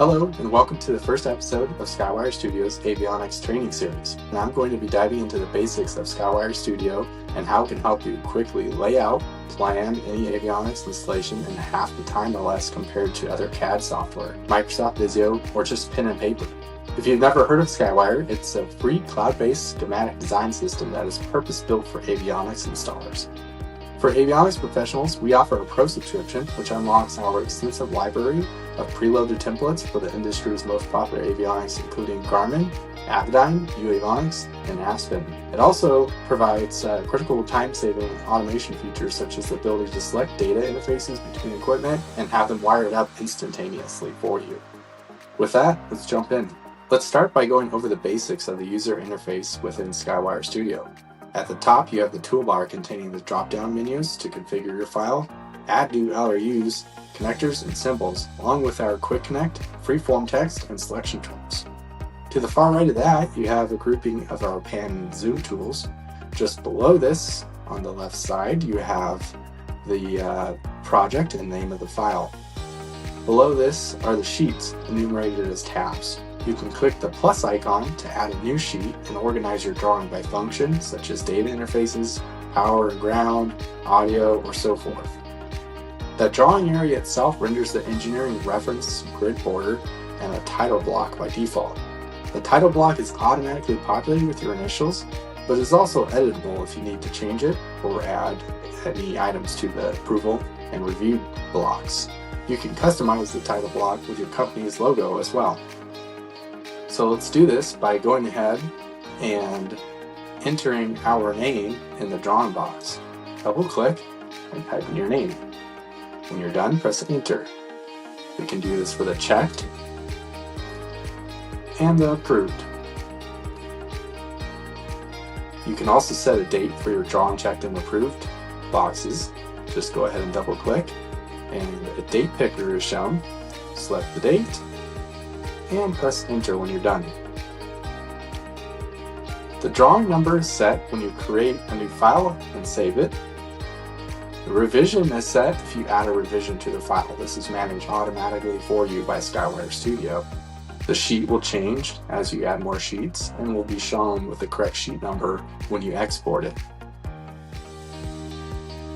Hello, and welcome to the first episode of SkyWire Studio's Avionics training series. And I'm going to be diving into the basics of SkyWire Studio and how it can help you quickly lay out, plan any avionics installation in half the time or less compared to other CAD software, Microsoft Visio, or just pen and paper. If you've never heard of SkyWire, it's a free cloud-based schematic design system that is purpose-built for avionics installers. For avionics professionals, we offer a pro subscription, which unlocks our extensive library of preloaded templates for the industry's most popular avionics, including Garmin, Avionics, Avionics, and Aspen. It also provides critical time-saving automation features such as the ability to select data interfaces between equipment and have them wired up instantaneously for you. With that, let's jump in. Let's start by going over the basics of the user interface within SkyWire Studio. At the top, you have the toolbar containing the drop-down menus to configure your file, add new LRUs, connectors, and symbols, along with our Quick Connect, freeform text, and selection tools. To the far right of that, you have a grouping of our pan and zoom tools. Just below this, on the left side, you have the project and name of the file. Below this are the sheets, enumerated as tabs. You can click the plus icon to add a new sheet and organize your drawing by function, such as data interfaces, power and ground, audio, or so forth. The drawing area itself renders the engineering reference, grid border, and a title block by default. The title block is automatically populated with your initials, but is also editable if you need to change it or add any items to the approval and review blocks. You can customize the title block with your company's logo as well. So let's do this by going ahead and entering our name in the drawing box. Double click and type in your name. When you're done, press enter. We can do this for the checked and the approved. You can also set a date for your drawn, checked, and approved boxes. Just go ahead and double click and a date picker is shown. Select the date and press enter when you're done. The drawing number is set when you create a new file and save it. The revision is set if you add a revision to the file. This is managed automatically for you by SkyWire Studio. The sheet will change as you add more sheets and will be shown with the correct sheet number when you export it.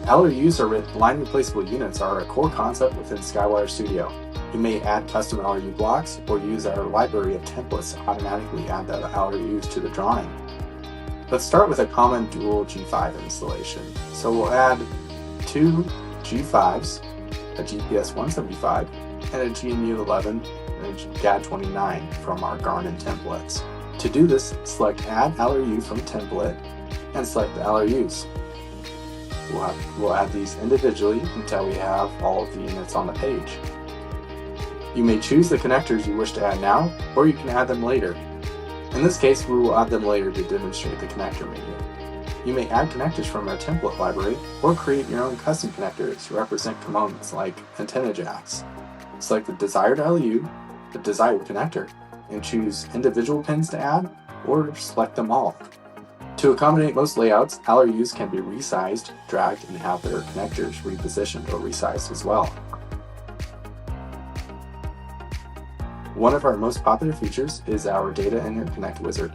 LRUs, or line replaceable units, are a core concept within SkyWire Studio. You may add custom LRU blocks or use our library of templates to automatically add the LRUs to the drawing. Let's start with a common dual G5 installation. So we'll add two G5s, a GPS 175 and a GNU 11 and a GAD 29 from our Garmin templates. To do this, select Add LRU from Template and select the LRUs. We'll add these individually until we have all of the units on the page. You may choose the connectors you wish to add now, or you can add them later. In this case, we will add them later to demonstrate the connector menu. You may add connectors from our template library, or create your own custom connectors to represent components like antenna jacks. Select the desired LU, the desired connector, and choose individual pins to add, or select them all. To accommodate most layouts, LRUs can be resized, dragged, and have their connectors repositioned or resized as well. One of our most popular features is our Data Interconnect Wizard.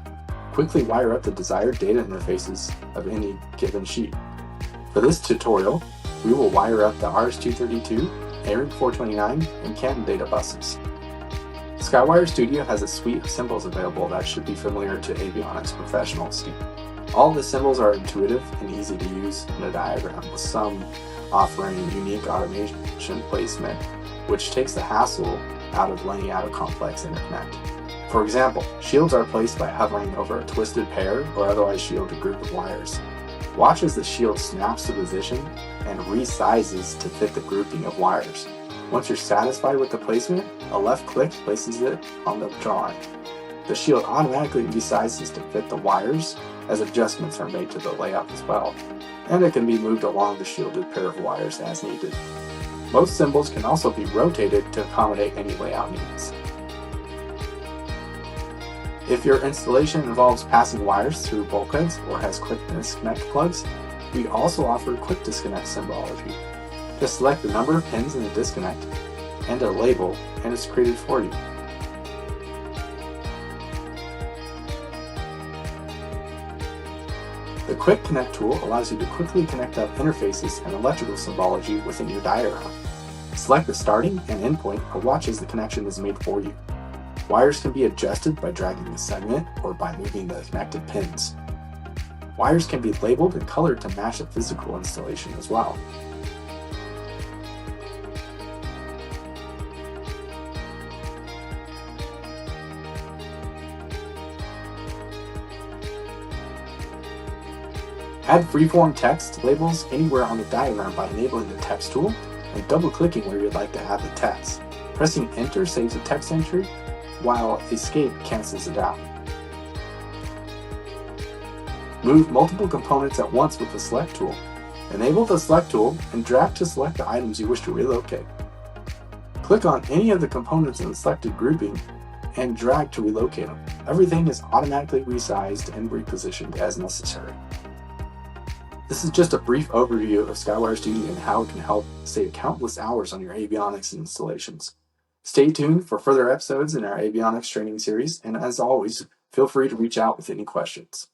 Quickly wire up the desired data interfaces of any given sheet. For this tutorial, we will wire up the RS-232, ARINC-429, and Canton data buses. SkyWire Studio has a suite of symbols available that should be familiar to avionics professionals. All the symbols are intuitive and easy to use in a diagram, with some offering unique automation placement, which takes the hassle out of laying out a complex interconnect. For example, shields are placed by hovering over a twisted pair or otherwise shielded group of wires. Watch as the shield snaps to position and resizes to fit the grouping of wires. Once you're satisfied with the placement, a left click places it on the drawing. The shield automatically resizes to fit the wires as adjustments are made to the layout as well, and it can be moved along the shielded pair of wires as needed. Most symbols can also be rotated to accommodate any layout needs. If your installation involves passing wires through bulkheads or has quick disconnect plugs, we also offer quick disconnect symbology. Just select the number of pins in the disconnect and a label, and it's created for you. The Quick Connect tool allows you to quickly connect up interfaces and electrical symbology within your diagram. Select the starting and end point or watch as the connection is made for you. Wires can be adjusted by dragging a segment or by moving the connected pins. Wires can be labeled and colored to match the physical installation as well. Add freeform text labels anywhere on the diagram by enabling the text tool and double-clicking where you'd like to add the text. Pressing Enter saves the text entry, while Escape cancels it out. Move multiple components at once with the Select tool. Enable the Select tool and drag to select the items you wish to relocate. Click on any of the components in the selected grouping and drag to relocate them. Everything is automatically resized and repositioned as necessary. This is just a brief overview of SkyWire Studio and how it can help save countless hours on your avionics installations. Stay tuned for further episodes in our avionics training series, and as always, feel free to reach out with any questions.